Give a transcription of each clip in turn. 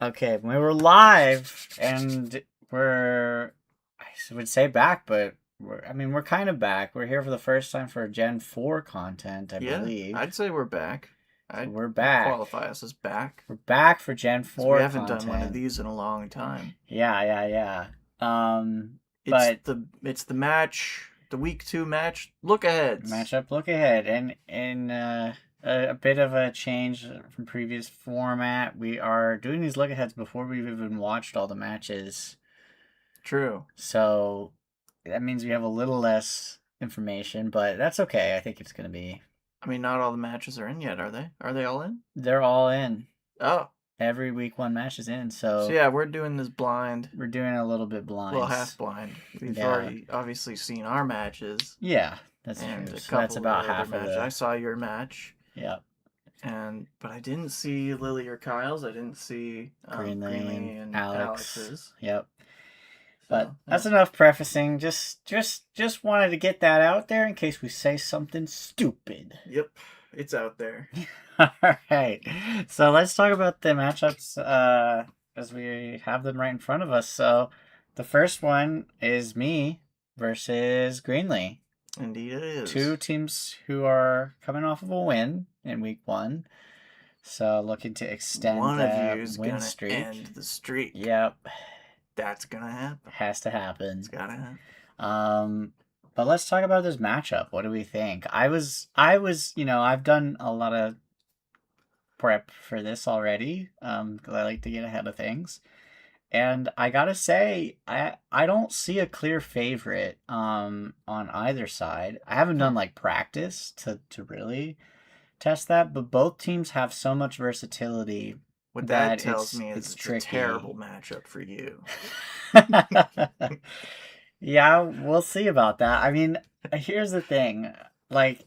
Okay, we were live, and I would say back, but we're kind of back. We're here for the first time for Gen 4 content, I believe. I'd say we're back. So we're back. Qualify us as back. We're back for Gen 4 we haven't content. done one of these in a long time. Yeah. It's the match, the week 2 match, Lookaheads. Matchup Lookahead, and in a bit of a change from previous format, we are doing these Lookaheads before we've even watched all the matches. True. So that means we have a little less information, but that's okay. I think it's going to be... I mean, not all the matches are in yet, are they? Are they all in? They're all in. Oh. Every week 1 match is in, so yeah, we're doing this blind. We're doing a little bit blind. Well, half blind. We've already obviously seen our matches. Yeah, that's true. So that's about half of it. I saw your match. Yep. But I didn't see Lily or Kyle's. I didn't see Greenlee and Alex's. Yep. But that's enough prefacing. Just wanted to get that out there in case we say something stupid. Yep, it's out there. All right. So let's talk about the matchups as we have them right in front of us. So the first one is me versus Greenlee. Indeed it is. 2 teams who are coming off of a win in week 1. So looking to extend that win streak. End the streak. Yep. That's gonna happen. Has to happen. It's gotta happen. But let's talk about this matchup. What do we think? I was, I've done a lot of prep for this already. 'Cause I like to get ahead of things. And I gotta say, I don't see a clear favorite on either side. I haven't done like practice to really test that, but both teams have so much versatility. What that tells me is it's a terrible matchup for you. Yeah, we'll see about that. I mean, here's the thing. Like,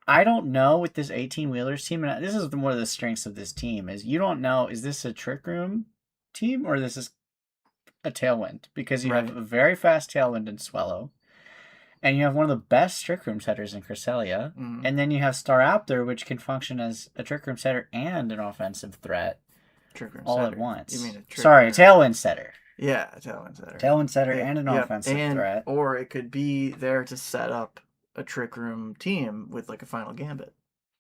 I don't know with this 18-wheelers team, and this is one of the strengths of this team, is you don't know, is this a Trick Room team or this is a Tailwind? Because you have a very fast Tailwind in Swellow, and you have one of the best Trick Room setters in Cresselia, and then you have Staraptor, which can function as a Trick Room setter and an offensive threat all at once. You mean a Tailwind setter. Yeah, a Tailwind setter. Tailwind setter and an offensive threat. Or it could be there to set up a Trick Room team with like a Final Gambit.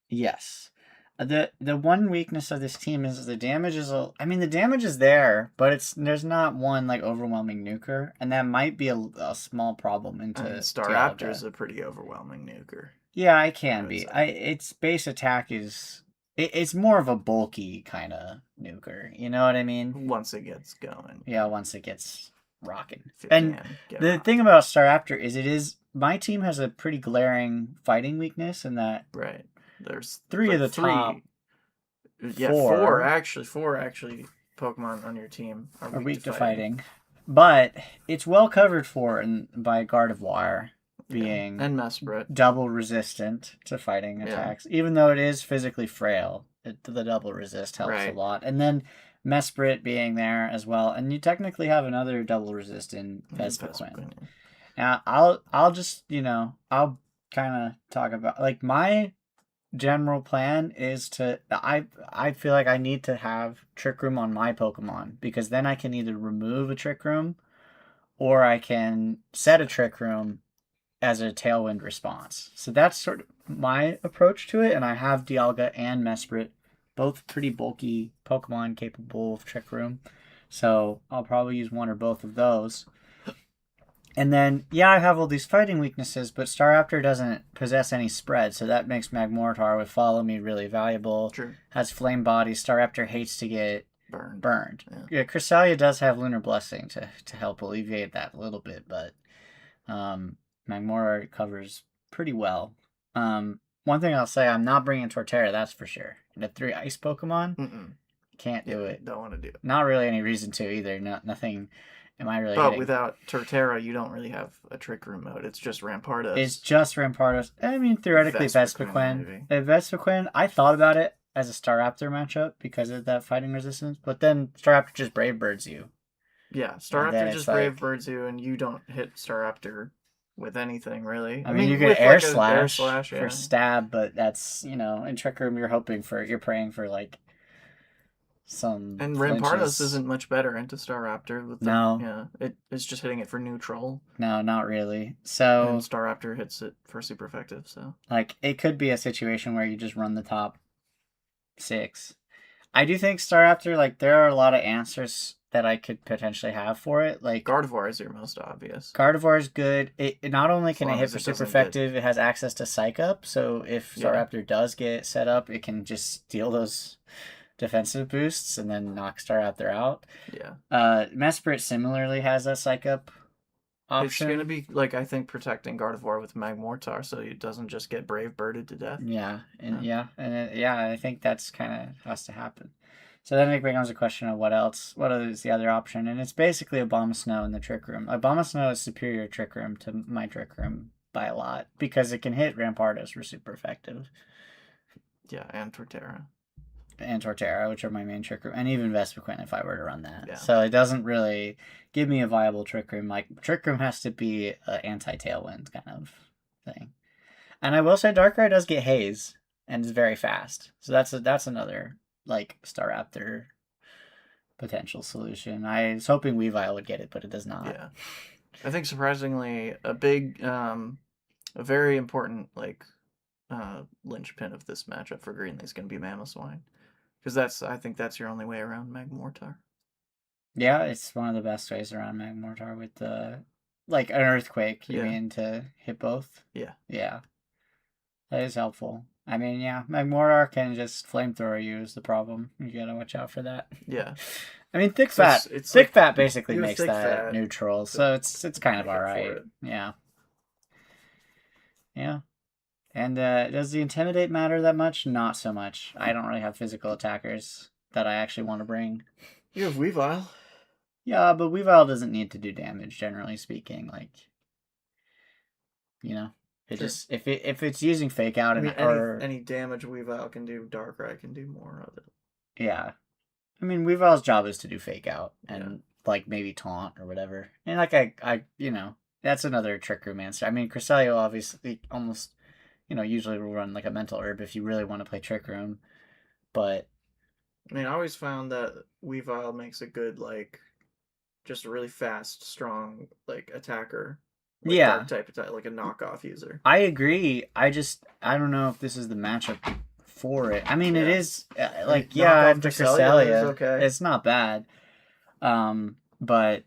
Yes. The one weakness of this team is the damage is the damage is there, but there's not one like overwhelming nuker, and that might be a small problem into Staraptor is a pretty overwhelming nuker. Yeah, it can be. Its base attack is it's more of a bulky kind of nuker. You know what I mean? Once it gets going. Yeah, once it gets rocking. And the thing about Staraptor is my team has a pretty glaring fighting weakness in that. Right. There's 3 of the top. Yeah, 4 actually Pokemon on your team are weak to fighting. But it's well covered for by Guard of Wire being and Mesprit double resistant to fighting attacks. Even though it is physically frail, the double resist helps a lot. And then Mesprit being there as well, and you technically have another double resist in Vespiquen. Now I'll just I'll kind of talk about like my general plan is to I feel like I need to have Trick Room on my Pokemon, because then I can either remove a Trick Room or I can set a Trick Room as a Tailwind response. So that's sort of my approach to it, and I have Dialga and Mesprit, both pretty bulky Pokemon capable of Trick Room. So I'll probably use one or both of those. And then, I have all these fighting weaknesses, but Staraptor doesn't possess any spread, so that makes Magmortar with Follow Me really valuable. True. Has Flame Body. Staraptor hates to get burned. Yeah, Cresselia does have Lunar Blessing to help alleviate that a little bit, but Magmortar covers pretty well. One thing I'll say, I'm not bringing Torterra, that's for sure. The 3 Ice Pokemon, can't do it. Don't want to do it. Not really any reason to either. Nothing... Am I really? But without Torterra, you don't really have a Trick Room mode. It's just Rampardos. It's just Rampardos. I mean, theoretically, Vespiquen. Vespiquen, I thought about it as a Staraptor matchup because of that fighting resistance, but then Staraptor just Brave Birds you. Yeah, Staraptor just Brave Birds you, and you don't hit Staraptor with anything, really. I mean you could Air Slash for stab, but that's, in Trick Room, you're praying for, like, some And flinches. Rampardos isn't much better into Staraptor. No. Yeah, it's just hitting it for neutral. No, not really. So and Staraptor hits it for super effective. So like it could be a situation where you just run the top 6. I do think Staraptor, like there are a lot of answers that I could potentially have for it. Like Gardevoir is your most obvious. Gardevoir is good. It not only can it hit for super effective, it has access to Psych Up. So if Staraptor does get set up, it can just steal those defensive boosts and then knock Staraptor out. Yeah. Mesprit similarly has a Psych Up option. It's going to be, like, I think, protecting Gardevoir with Magmortar so it doesn't just get Brave Birded to death. Yeah, and I think that's kind of has to happen. So then it becomes a question of what is the other option, and it's basically Abomasnow in the Trick Room. Abomasnow is superior Trick Room to my Trick Room by a lot because it can hit Rampardos for super effective. Yeah, and Torterra. And Torterra, which are my main Trick Room, and even Vespiquen if I were to run that. Yeah. So it doesn't really give me a viable Trick Room. Like, Trick Room has to be an anti-Tailwind kind of thing. And I will say Darkrai does get Haze, and is very fast. So that's another, like, Staraptor potential solution. I was hoping Weavile would get it, but it does not. Yeah. I think, surprisingly, a very important, like, linchpin of this matchup for Greenlee is going to be Mamoswine. Because I think that's your only way around Magmortar. Yeah, it's one of the best ways around Magmortar with like an Earthquake, you mean, to hit both? Yeah. Yeah. That is helpful. I mean, yeah, Magmortar can just flamethrower you is the problem. You gotta watch out for that. Yeah. I mean, Thick Fat basically makes that neutral, so it's kind of alright. Yeah. Yeah. And does the Intimidate matter that much? Not so much. I don't really have physical attackers that I actually want to bring. You have Weavile. Yeah, but Weavile doesn't need to do damage, generally speaking. Like, you know, it just if it's using Fake Out any damage Weavile can do, Darkrai can do more of it. Yeah, I mean Weavile's job is to do Fake Out and like maybe taunt or whatever. And like I that's another Trick Room answer. I mean Cresselia obviously almost. Usually we'll run like a Mental Herb if you really want to play Trick Room. But I mean, I always found that Weavile makes a good, like, just a really fast, strong, like, attacker. Like, dark type attack, like a knockoff user. I agree. I don't know if this is the matchup for it. I mean, it is like after Cresselia, okay. It's not bad. But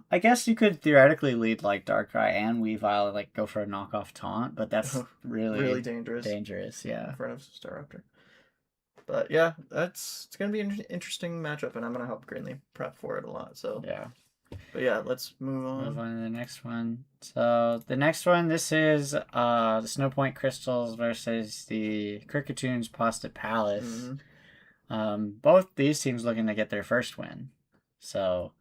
I guess you could theoretically lead like Darkrai and Weavile and like go for a knockoff taunt, but that's really dangerous. Dangerous, yeah. In front of Staraptor. But yeah, it's gonna be an interesting matchup, and I'm gonna help Greenlee prep for it a lot. So yeah. But yeah, let's move on. Move on to the next one. So the next one, this is the Snowpoint Crystals versus the Krickettoon's Postet Palace. Mm-hmm. Both these teams looking to get their first win, so.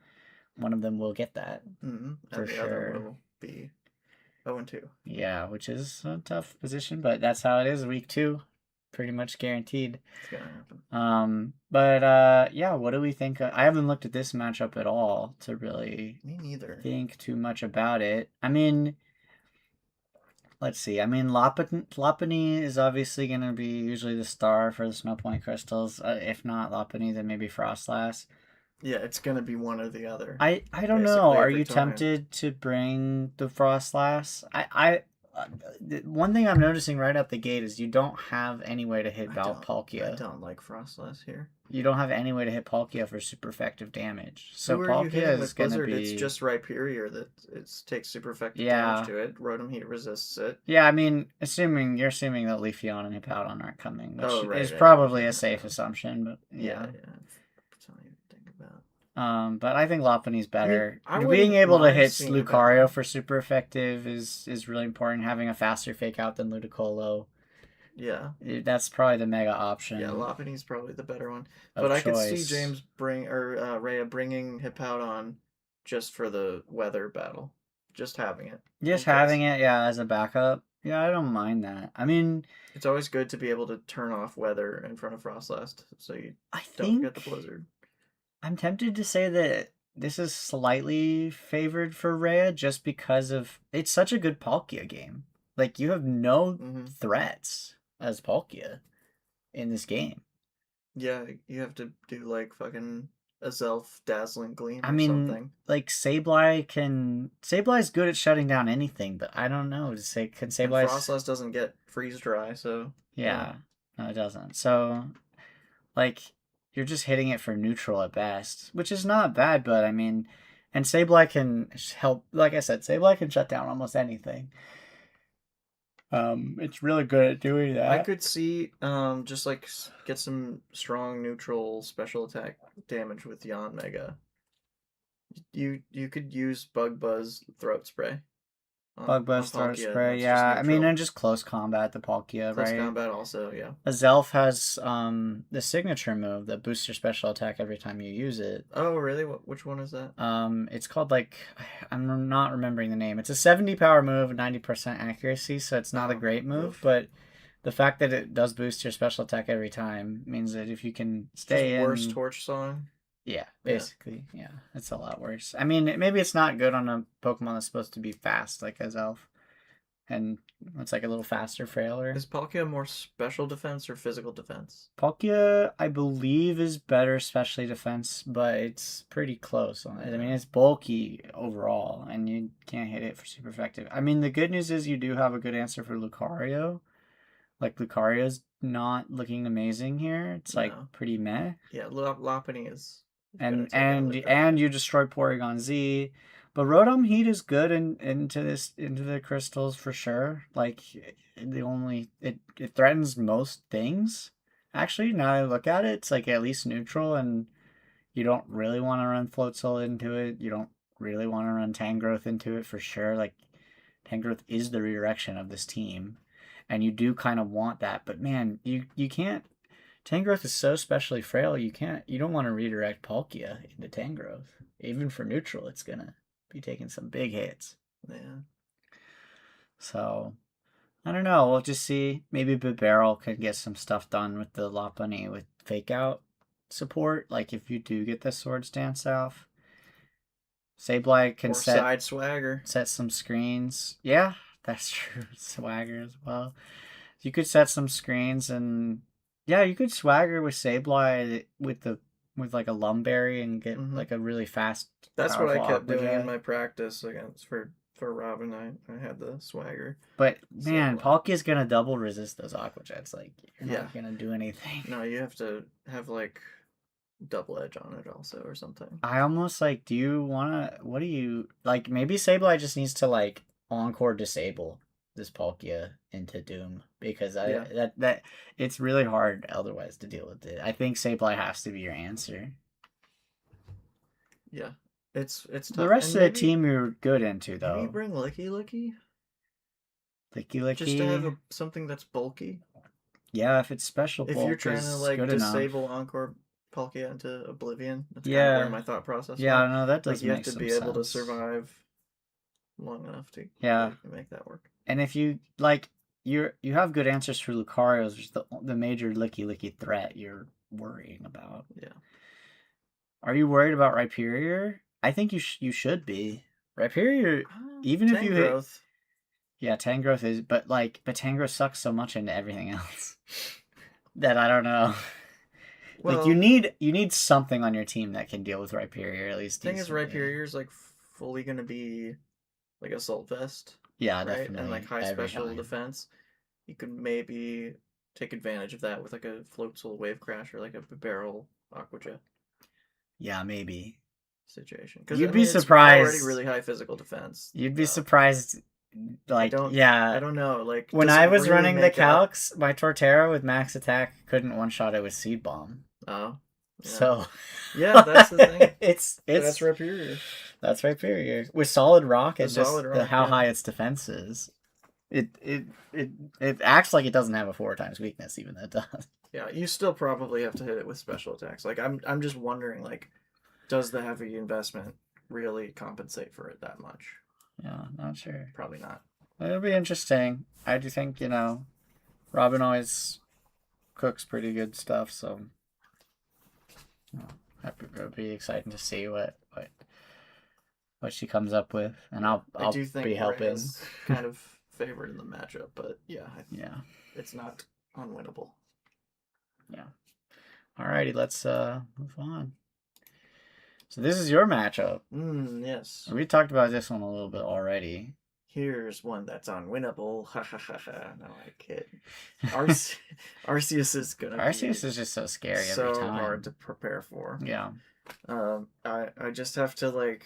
One of them will get that. Mm-hmm. And the other will be 0-2. Yeah, which is a tough position, but that's how it is. Week 2, pretty much guaranteed. It's gonna happen. But yeah, what do we think? I haven't looked at this matchup at all to really Me neither. Think too much about it. I mean, let's see. I mean, Lopunny is obviously going to be usually the star for the Snowpoint Crystals. If not Lopunny, then maybe Frostlass. Yeah, it's going to be one or the other. I don't know. Are you tempted to bring the Frostlass? One thing I'm noticing right out the gate is you don't have any way to hit Palkia. I don't like Frostlass here. You don't have any way to hit Palkia for super effective damage. So Palkia is going to be... It's just Rhyperior that takes super effective damage to it. Rotom Heat resists it. Yeah, I mean, you're assuming that Leafeon and Hippowdon aren't coming, which is probably a safe assumption, but yeah. But I think Lopunny's better. I mean, being able to hit Lucario for super effective is really important. Having a faster Fake Out than Ludicolo. Yeah. That's probably the mega option. Yeah, Lopunny's probably the better one. But I could see James Rhea bringing Hippowdon just for the weather battle. Just having it. Just having it, yeah, as a backup. Yeah, I don't mind that. I mean... It's always good to be able to turn off weather in front of Frostlass so you don't get the blizzard. I'm tempted to say that this is slightly favored for Rhea just because of... It's such a good Palkia game. Like, you have no threats as Palkia in this game. Yeah, you have to do like fucking a Zelf Dazzling Gleam I or mean, something. like Sablei's good at shutting down anything, but I don't know. Can And Sablei's? Frostlass doesn't get freeze dry, so yeah. Yeah, no, it doesn't. So like you're just hitting it for neutral at best, which is not bad. But I mean, and Sableye can help. Like I said, Sableye can shut down almost anything. It's really good at doing I that. could see just like get some strong neutral special attack damage with Yanmega. You could use Bug Buzz Throat Spray Bug on Buzz Throat Palkia, and Spray, that's just yeah. I mean, neutral. and just close combat the Palkia, Close right? combat also, yeah. Azelf has the signature move that boosts your special attack every time you use it. Oh, really? Which one is that? It's called like I'm not remembering the name. It's a 70 power move, 90% accuracy, so it's not a great move, oof. but the fact that it does boost your special attack every time means that if you can stay Just worse in Torch Song. yeah, basically, yeah, it's a lot worse. I mean, maybe it's not good on a Pokemon that's supposed to be fast like Azelf, and it's like a little faster, frailer. Is Palkia more special defense or physical defense? Palkia, I believe, is better specialty defense, but it's pretty close on it. I mean, Yeah. it's bulky overall, and you can't hit it for super effective. I mean, the good news is you do have a good answer for Lucario. Like, Lucario's not looking amazing here. It's like No. pretty meh. Yeah, Lopunny is gonna And take out and Lucario. and you destroy Porygon Z. But Rotom Heat is good into the crystals for sure. Like it threatens most things. Actually, now that I look at it, it's like at least neutral, and you don't really want to run Floatzel into it. You don't really want to run Tangrowth into it for sure. Like Tangrowth is the redirection of this team, and you do kind of want that. But man, you can't. Tangrowth is so specially frail. You don't want to redirect Palkia into Tangrowth. Even for neutral, it's gonna be taking some big hits. Yeah. So I don't know. We'll just see. Maybe Bibarel can get some stuff done with the Lopunny with fake out support. Like if you do get the Swords Dance off, Sableye can Or side swagger. set some screens. Yeah, that's true. Swagger as well. You could set some screens, and yeah, you could swagger with Sableye with like a Lumberry and get like a really fast. That's what I kept doing in Aquajet. my practice against for Robin. I had the swagger. But man, Palkia's gonna double resist those Aqua Jets. Like you're not gonna do anything. No, you have to have like double edge on it also or something. I almost like. Do you wanna? What do you like? Maybe Sableye just needs to like encore disable this Palkia into Doom because that it's really hard otherwise to deal with it. I think Sableye has to be your answer. Yeah, it's tough. The rest of the team you're good into though. Maybe bring Licky Licky. Licky Licky. Just to have something that's bulky. Yeah, if it's special. If you're trying to like disable Encore Palkia into Oblivion, that's kind of where my thought process. Yeah, no, that does. Like you have to be able to survive long enough to make that work. And if you like, you have good answers for Lucario. It's just the major Licky threat you're worrying about. Yeah. Are you worried about Rhyperior? I think you should be. Rhyperior, even if you hit. Yeah, Tangrowth is, but Tangrowth sucks so much into everything else that I don't know. Well, like you need something on your team that can deal with Rhyperior at least. The thing is, Rhyperior is like fully gonna be like Assault Vest. Yeah, right? Definitely. And like high special defense. You could maybe take advantage of that with like a Floatzel Wave Crash or like a Barrel Aquajet. Yeah, maybe. Situation. Because you'd be surprised. It's already really high physical defense. You'd be surprised. Like, I don't know. Like when I was running the calcs, my Torterra with max attack couldn't one shot it with Seed Bomb. Oh. Yeah. So. Yeah, that's the thing. it's that's Rhyperior. That's Rhyperior with Solid Rock and just how high its defense is. It acts like it doesn't have a 4x weakness, even though it does. Yeah, you still probably have to hit it with special attacks. Like I'm just wondering, like, does the heavy investment really compensate for it that much? Yeah, not sure. Probably not. It'll be interesting. I do think, Robin always cooks pretty good stuff, so it'll be exciting to see what she comes up with, and I'll do think be helping. Kind of favored in the matchup, but yeah, yeah, it's not unwinnable. Yeah. Alrighty, let's move on. So this is your matchup. Yes. We talked about this one a little bit already. Here's one that's unwinnable. Ha ha ha ha. No, I kid. Arceus is gonna Arceus is just so scary every time. So hard to prepare for. Yeah. I just have to like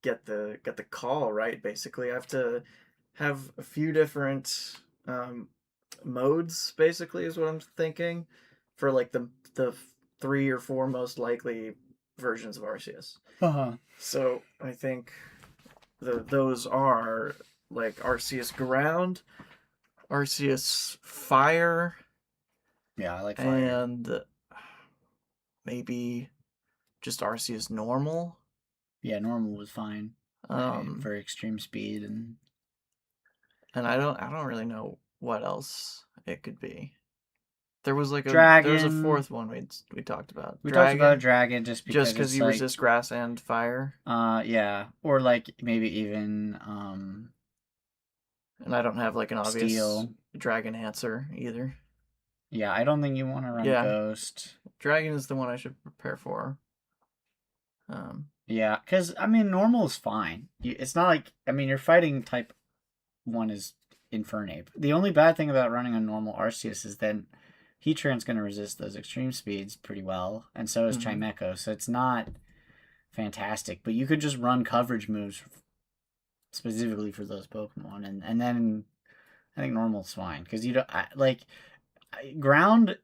get the call right. Basically, I have to have a few different modes. Basically, is what I'm thinking for like the 3 or 4 most likely versions of Arceus. So I think those are like Arceus Ground, Arceus Fire. Yeah, I like Fire. And maybe just Arceus Normal. Yeah, Normal was fine. For extreme speed and I don't really know what else it could be. There was like Dragon. There was a fourth one we talked about. We talked about Dragon just because you resist grass and fire. Yeah, or like maybe even and I don't have like an obvious Steel. Dragon answer either. Yeah, I don't think you want to run Ghost. Dragon is the one I should prepare for. Yeah, because I mean, Normal is fine. It's not like your fighting type 1 is Infernape. The only bad thing about running a normal Arceus is then Heatran's going to resist those extreme speeds pretty well, and so is Chimecho. So it's not fantastic, but you could just run coverage moves specifically for those Pokemon, and then I think Normal's fine because you don't Ground.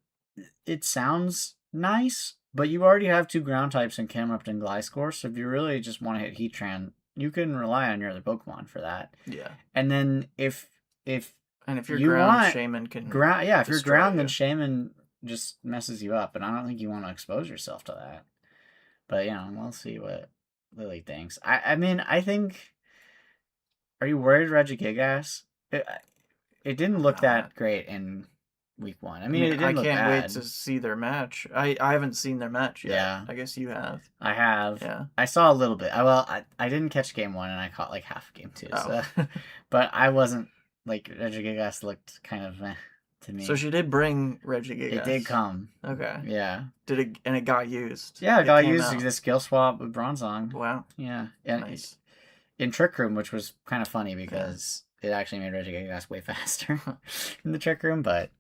It sounds nice, but you already have 2 ground types in Camerupt and Gliscor, so if you really just want to hit Heatran, you can rely on your other Pokemon for that. Yeah. And then if you're ground, Shaman can if you're ground, then Shaman just messes you up, and I don't think you want to expose yourself to that. But we'll see what Lily thinks. I mean, I think. Are you worried, Regigigas? It didn't look that great in week 1. I mean, it didn't look bad. I can't wait to see their match. I haven't seen their match yet. Yeah. I guess you have. I have. Yeah. I saw a little bit. I didn't catch game 1, and I caught like half game 2. Oh. So, but I wasn't like Regigigas looked kind of meh to me. So she did bring Regigigas. It did come. Okay. Yeah. Did it? And it got used. Yeah, it got used. The skill swap with Bronzong. Wow. Yeah. And nice. In Trick Room, which was kind of funny because it actually made Regigigas way faster in the Trick Room, but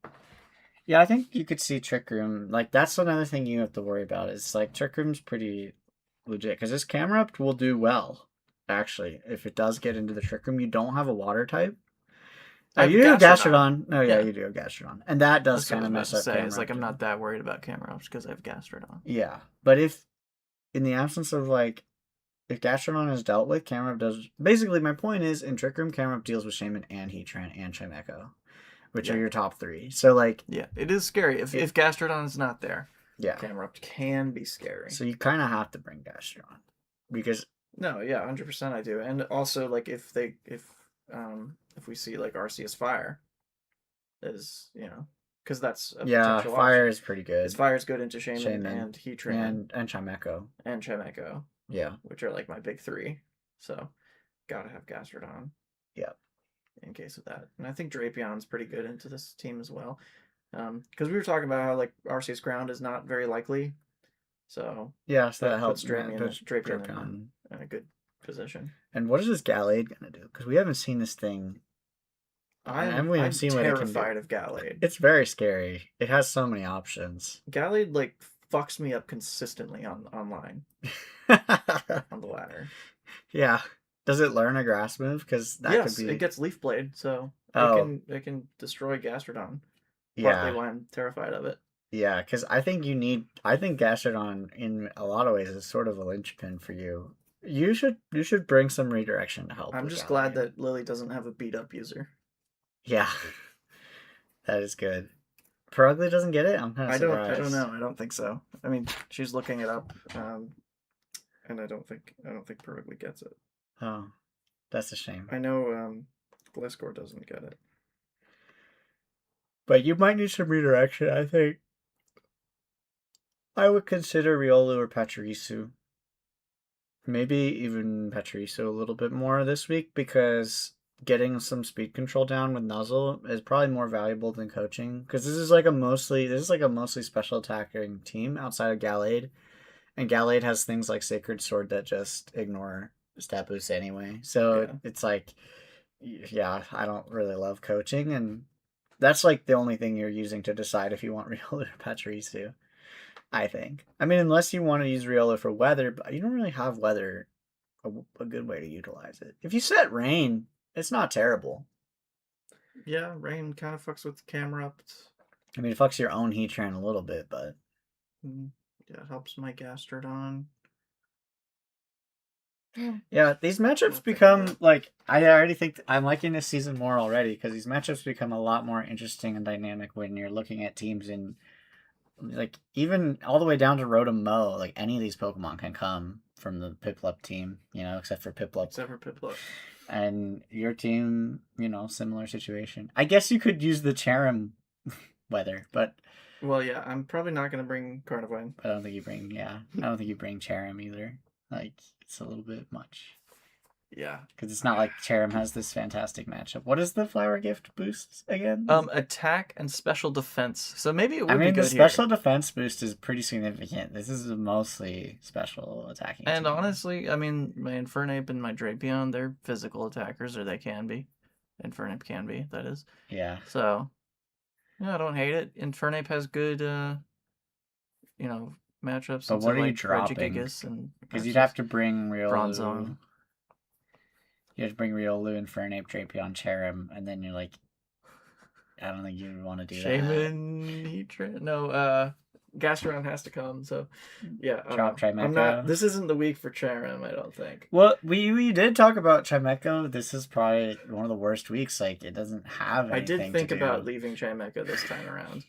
yeah, I think you could see Trick Room. Like, that's another thing you have to worry about. Is like Trick Room's pretty legit because this Camerupt will do well. Actually, if it does get into the Trick Room, you don't have a water type. You do Gastrodon. No, yeah, you do have Gastrodon, and that does kind of mess up Camerupt. It's like I'm not that worried about Camerupt because I have Gastrodon. Yeah, but if in the absence of if Gastrodon is dealt with, Camerupt does. Basically, my point is in Trick Room, Camerupt deals with Shaman and Heatran and Chimecho, which are your top 3. So yeah, it is scary if Gastrodon is not there. Yeah, Camerupt can be scary. So you kind of have to bring Gastrodon because 100% I do, and also like if we see like Arceus Fire, is because that's a potential Fire option. Is pretty good. Fire is good into Shaman and Heatran and Chimecho and Chimecho. Yeah, which are like my big 3. So, gotta have Gastrodon. Yeah. In case of that, and I think Drapion's pretty good into this team as well, because we were talking about how like Arceus Ground is not very likely. So yeah, so that helps Drapion in a good position. And what is this Gallade gonna do? Because we haven't seen this thing. I'm terrified of Gallade. It's very scary. It has so many options. Gallade like fucks me up consistently online. On the ladder. Yeah. Does it learn a grass move? Because that could be. It gets Leaf Blade, so it can destroy Gastrodon. Partly why I'm terrified of it. Yeah, because I think Gastrodon in a lot of ways is sort of a linchpin for you. You should bring some redirection to help. I'm just glad that Lily doesn't have a beat up user. Yeah, that is good. Perugly doesn't get it. I'm kind of surprised. I don't know. I don't think so. I mean, she's looking it up, and I don't think Perugly gets it. Oh, that's a shame. I know Gliscor doesn't get it. But you might need some redirection, I think. I would consider Riolu or Pachirisu. Maybe even Pachirisu a little bit more this week because getting some speed control down with Nuzzle is probably more valuable than coaching, because this is like a mostly special attacking team outside of Gallade, and Gallade has things like Sacred Sword that just ignore stat boosts anyway. So it's like, yeah, I don't really love coaching, and that's like the only thing you're using to decide if you want Riolu or Pachirisu, I think. I mean, unless you want to use Riolu for weather, but you don't really have weather a good way to utilize it. If you set rain, it's not terrible. Yeah, rain kind of fucks with the camera up. I mean, it fucks your own Heatran a little bit, but yeah, it helps my Gastrodon. Yeah, these matchups become like, I already think I'm liking this season more already, because these matchups become a lot more interesting and dynamic when you're looking at teams in, like, even all the way down to Rotom Mo. Like, any of these Pokemon can come from the Piplup team, except for Piplup. And your team, similar situation. I guess you could use the Cherim weather, but... Well, yeah, I'm probably not going to bring Carnivine. I don't think you bring Cherim either. Like, it's a little bit much. Yeah. Because it's not like Cherim has this fantastic matchup. What is the Flower Gift boost again? Attack and special defense. So maybe it would be good the special defense boost is pretty significant. This is mostly special attacking. And honestly, I mean, my Infernape and my Drapion, they're physical attackers, or they can be. Infernape can be, that is. Yeah. So, yeah, I don't hate it. Infernape has good, matchups. But what are you dropping? Because you'd have to bring Riolu. You have to bring Riolu, Infernape, Drapion, Cherim, and then you're like, I don't think you would want to do Shaman, Heatran. No, Gastrodon has to come. So, yeah. Drop Chimecho. This isn't the week for Cherim, I don't think. Well, we did talk about Chimecho. This is probably one of the worst weeks. Like, it doesn't have anything. I did think about leaving Chimecho this time around.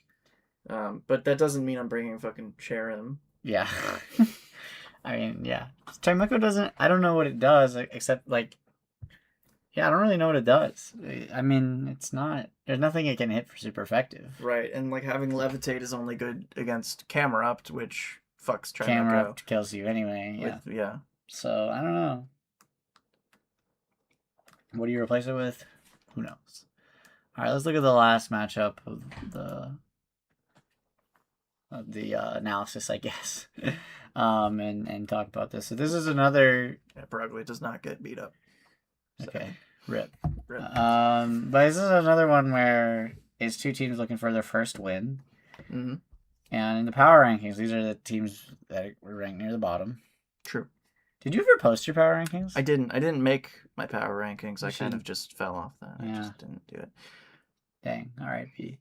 But that doesn't mean I'm bringing fucking Cherim. Yeah. I mean, yeah. Chimecho doesn't... I don't know what it does, except, like... Yeah, I don't really know what it does. I mean, it's not... There's nothing it can hit for super effective. Right, and, like, having Levitate is only good against Camerupt, which fucks Chimecho. Camerupt kills you anyway, yeah. So, I don't know. What do you replace it with? Who knows? Alright, let's look at the last matchup of the analysis, I guess. And talk about this. So this is another... Yeah, Purugly does not get beat up. Okay. Rip. But this is another one where it's two teams looking for their first win. Mm-hmm. And in the power rankings, these are the teams that were ranked near the bottom. True. Did you ever post your power rankings? I didn't. I didn't make my power rankings. I kind of just fell off that. Yeah. I just didn't do it. Dang. R.I.P.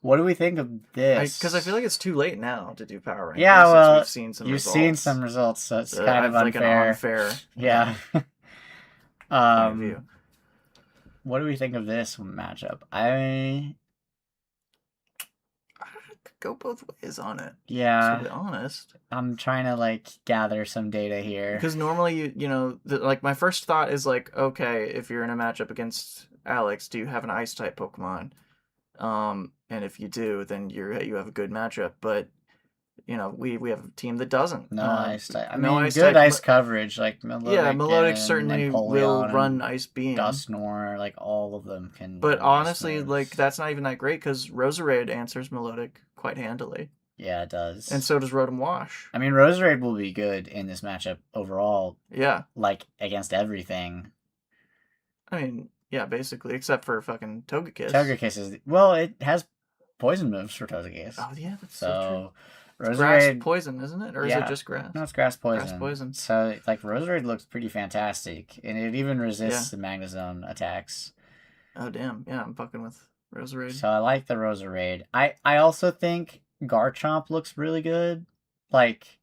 What do we think of this? Because I feel like it's too late now to do power rankings. Yeah, well, we've seen some results. You've seen some results, so it's kind of unfair. Like an unfair. Yeah. View. What do we think of this matchup? I could go both ways on it. Yeah. To be honest. I'm trying to, like, gather some data here. Because normally, like, my first thought is, like, okay, if you're in a matchup against Alex, do you have an Ice-type Pokemon? And if you do, then you have a good matchup. But, we have a team that doesn't. No ice type. I mean, no ice good type, ice coverage. Like, Melodic. Yeah, Melodic certainly will run Ice Beam. Dusknoir, like, all of them can. But honestly, like, that's not even that great, because Roserade answers Melodic quite handily. Yeah, it does. And so does Rotom Wash. I mean, Roserade will be good in this matchup overall. Yeah. Like, against everything. I mean, yeah, basically, except for fucking Togekiss. Togekiss is... Well, it has poison moves for Togekiss. Oh, yeah, that's so true. Roserade, grass poison, isn't it? Or is it just grass? No, it's grass poison. Grass poison. So, like, Roserade looks pretty fantastic. And it even resists the Magnezone attacks. Oh, damn. Yeah, I'm fucking with Roserade. So I like the Roserade. I also think Garchomp looks really good. Like,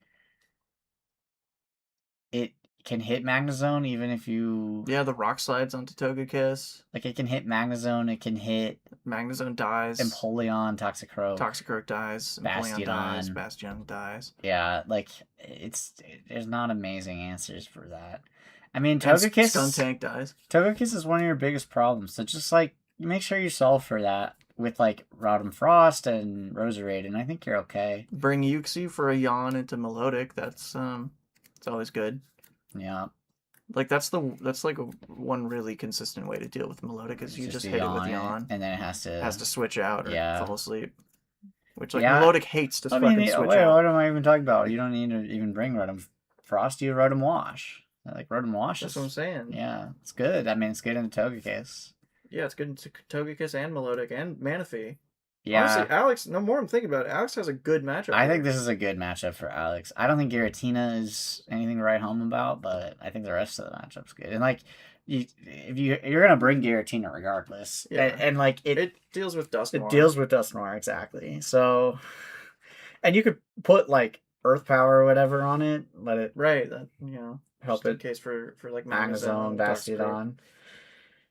it can hit Magnezone even if you... Yeah, the Rock Slides onto Togekiss. Like, it can hit Magnezone, it can hit... Magnezone dies. Empoleon, Toxicroak. Toxicroak dies. Bastiodon dies. Bastion dies. Yeah, like, there's not amazing answers for that. I mean, Togekiss... Skuntank dies. Togekiss is one of your biggest problems, so just, like, make sure you solve for that with, like, Rotom Frost and Roserade, and I think you're okay. Bring Uxie for a yawn into Melodic, that's, it's always good. Yeah. Like that's like one really consistent way to deal with Melodic is you just hit it with Yawn, and then it has to switch out or fall asleep. Which like yeah. Melodic hates to fucking switch out. What am I even talking about? You don't need to even bring Rotom Frost. You Rotom Wash. Like Rotom Wash. That's what I'm saying. Yeah, it's good. I mean, it's good in the Togekiss. Yeah, it's good in Togekiss and Melodic and Manaphy. Yeah. Honestly, Alex, no more I'm thinking about it, Alex has a good matchup. I think this is a good matchup for Alex. I don't think Giratina is anything to write home about, but I think the rest of the matchup's good. And like, you're gonna bring Giratina regardless. Yeah. And like it deals with Dusknoir. It deals with Dusknoir, exactly. So, and you could put like Earth Power or whatever on it, let it that help it in case for like Magnezone, Bastiodon.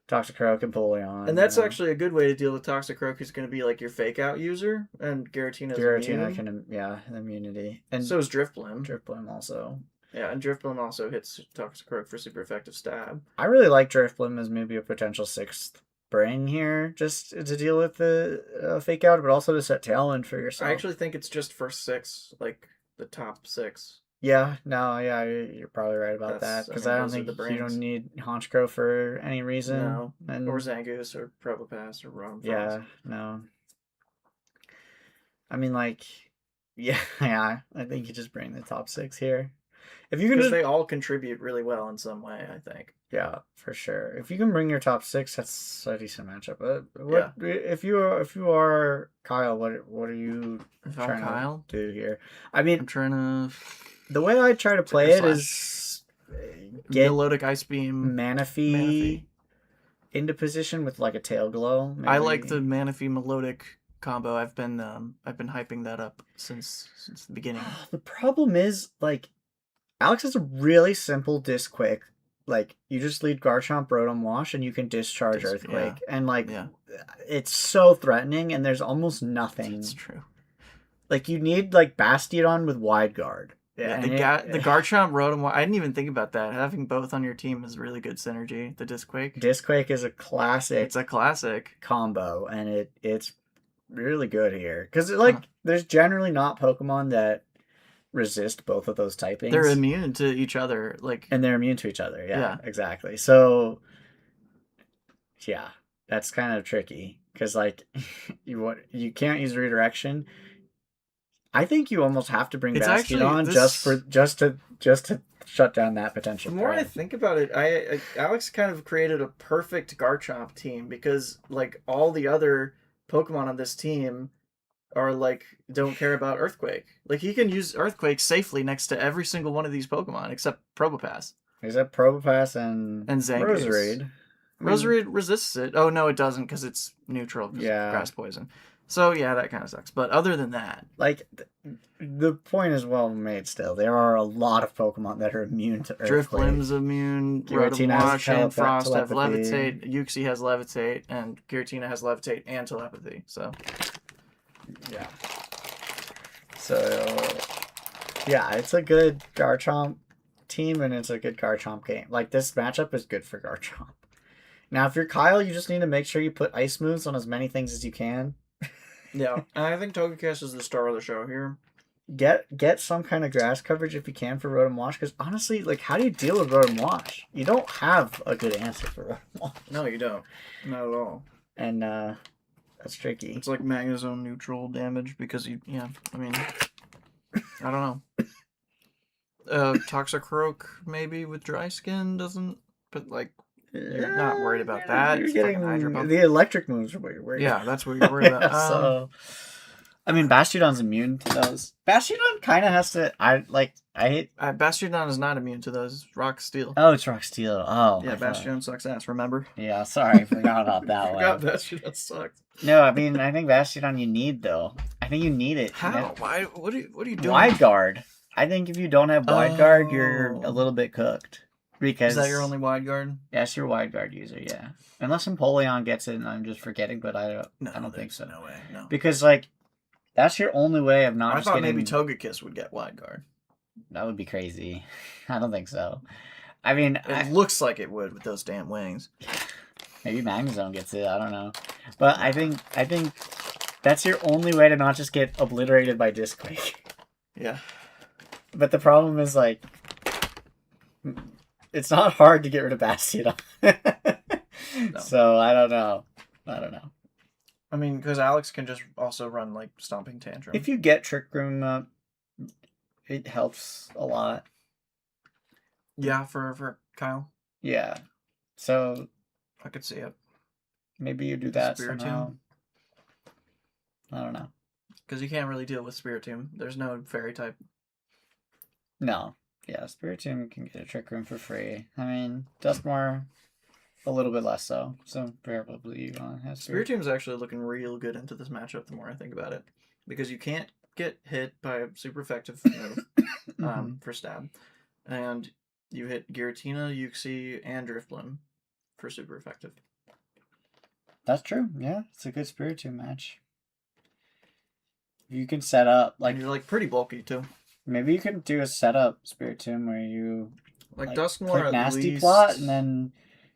Toxicroak and Polion. And that's actually a good way to deal with Toxicroak. He's going to be like your fake out user, and Giratina can immunity. And so is Drifblim. Drifblim also. Yeah, and Drifblim also hits Toxicroak for super effective stab. I really like Drifblim as maybe a potential 6th bring here, just to deal with the fake out, but also to set Tailwind for yourself. I actually think it's just first 6, like the top 6. Yeah, you're probably right about that, because I don't think you don't need Honchkrow for any reason. No, or Zangoose, or Probopass, or Rotom Frost. Yeah, no. I mean, like, I think you just bring the top 6 here. If you can, because they all contribute really well in some way, I think. Yeah, for sure. If you can bring your top 6, that's a decent matchup. If you are Kyle, what are you trying to do here? I mean, I'm trying to. The way I try to play it is get Melodic Ice Beam, Manaphy into position with like a Tail Glow. Maybe. I like the Manaphy Melodic combo. I've been hyping that up since the beginning. The problem is like Alex has a really simple Disc Quick. Like you just lead Garchomp, Rotom Wash, and you can discharge Earthquake, and like it's so threatening, and there's almost nothing. It's true. Like you need like Bastiodon with Wide Guard. Yeah, the Garchomp, Rotom, I didn't even think about that. Having both on your team is really good synergy. The Discquake. Discquake is a classic. It's a classic combo, and it's really good here because there's generally not Pokemon that resist both of those typings. They're immune to each other, and they're immune to each other. Yeah. Exactly. So, yeah, that's kind of tricky because like you can't use redirection. I think you almost have to bring Bastiodon just to shut down that potential. The more I think about it, Alex kind of created a perfect Garchomp team because like all the other Pokemon on this team are like don't care about Earthquake. Like he can use Earthquake safely next to every single one of these Pokemon except Probopass. Except Probopass and Zangoose. Roserade. Roserade resists it. Oh no, it doesn't because it's neutral. Grass poison. So, yeah, that kind of sucks. But other than that... Like, the point is well made still. There are a lot of Pokemon that are immune to Earthquake. Drifblim's immune, Rotom Wash and Frost have Levitate, Uxie has Levitate, and Giratina has Levitate and Telepathy. So, yeah. So, yeah, it's a good Garchomp team, and it's a good Garchomp game. Like, this matchup is good for Garchomp. Now, if you're Kyle, you just need to make sure you put ice moves on as many things as you can. Yeah, and I think Togekiss is the star of the show here. Get some kind of grass coverage if you can for Rotom Wash, because honestly, like, how do you deal with Rotom Wash? You don't have a good answer for Rotom Wash. No, you don't. Not at all. And that's tricky. It's like Magnezone neutral damage because I mean, I don't know. Toxicroak maybe with dry skin doesn't, but like. You're not worried about that. You're getting the electric moves are what you're worried about. Yeah, that's what you're worried about. So, I mean, Bastiodon's immune to those. Bastiodon kind of has to. I hate. Bastiodon is not immune to those. Rock Steel. Oh, it's Rock Steel. Oh, yeah. Bastiodon sucks ass. Remember? Yeah. Sorry, I forgot about that one. I forgot Bastiodon sucked. No, I mean, I think Bastiodon you need though. I think you need it. How? Why? What are you doing? Wide Guard. I think if you don't have Wide Guard, you're a little bit cooked. Because, is that your only Wide Guard? Yes, your Wide Guard user, yeah. Unless Empoleon gets it and I'm just forgetting, but I don't think so. No way, no. Because, like, that's your only way of not I thought maybe Togekiss would get Wide Guard. That would be crazy. I don't think so. I mean... It looks like it would with those damn wings. Maybe Magnezone gets it, I don't know. But I think that's your only way to not just get obliterated by Discquake. Yeah. But the problem is, like... it's not hard to get rid of Bastion. No. So I don't know. I mean, because Alex can just also run like Stomping Tantrum. If you get Trick Room up, it helps a lot. Yeah, for Kyle. Yeah. So I could see it. Maybe you do that Spiritomb. somehow. I don't know. Because you can't really deal with Spiritomb. There's no fairy type. No. Yeah, Spiritomb can get a Trick Room for free. I mean, Duskmore, a little bit less so. So probably you want to have Spiritomb's actually looking real good into this matchup the more I think about it. Because you can't get hit by a super effective move for stab. And you hit Giratina, Uxie, and Drifblim for super effective. That's true. Yeah, it's a good Spiritomb match. You can set up like and you're like pretty bulky too. Maybe you can do a setup Spiritomb where you like Duskmore click Nasty Plot and then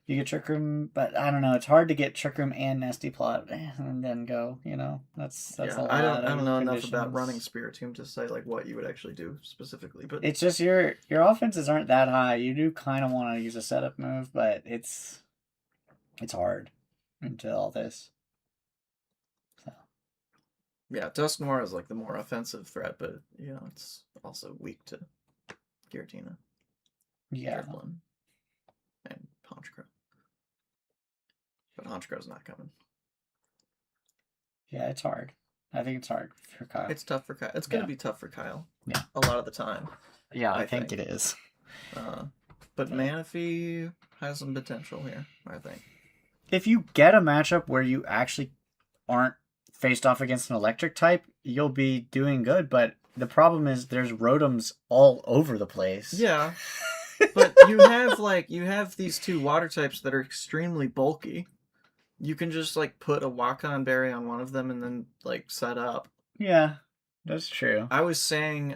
you get Trick Room, but I don't know. It's hard to get Trick Room and Nasty Plot and then go. You know, that's a lot. I don't know enough about running Spiritomb to say like what you would actually do specifically, but it's just your offenses aren't that high. You do kind of want to use a setup move, but it's hard into all this. So yeah, Duskmore is like the more offensive threat, but you know it's also weak to Giratina. Yeah. Drifblim, and Honchkrow. But Honchkrow's not coming. Yeah, it's hard. I think it's hard for Kyle. It's tough for Kyle. It's going to be tough for Kyle. Yeah. A lot of the time. Yeah, I think it is. But Manaphy has some potential here, I think. If you get a matchup where you actually aren't faced off against an electric type, you'll be doing good. But the problem is there's Rotoms all over the place. Yeah. But you have these two water types that are extremely bulky. You can just like put a Wakon Berry on one of them and then like set up. Yeah, that's true. I was saying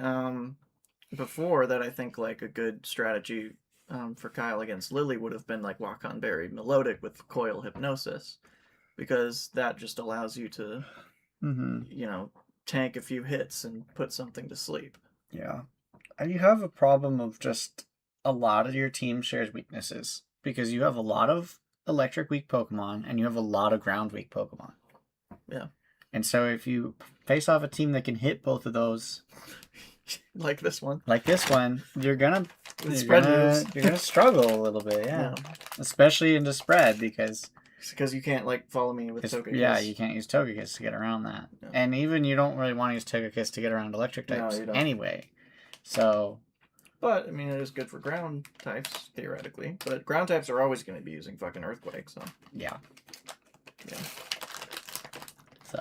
before that I think like a good strategy for Kyle against Lily would have been like Wakon Berry Melodic with Coil Hypnosis, because that just allows you to you know, tank a few hits and put something to sleep. Yeah. And you have a problem of just a lot of your team shares weaknesses because you have a lot of electric weak Pokemon and you have a lot of ground weak Pokemon. Yeah. And so if you face off a team that can hit both of those, like this one, you're gonna struggle a little bit, yeah. Especially into spread because you can't like follow me with Togekiss. Yeah, you can't use Togekiss to get around that, and even you don't really want to use Togekiss to get around electric types anyway. So. But, I mean, it is good for ground types, theoretically. But ground types are always going to be using fucking Earthquake, so... Yeah. So,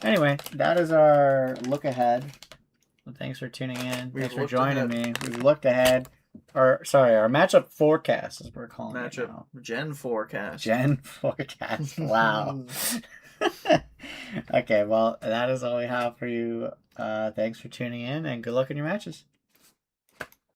anyway, that is our look ahead. So thanks for tuning in. Thanks for joining me. We've looked ahead. Our matchup forecast, as we're calling it now. Gen forecast. Gen forecast. Wow. Okay, well, that is all we have for you. Thanks for tuning in, and good luck in your matches.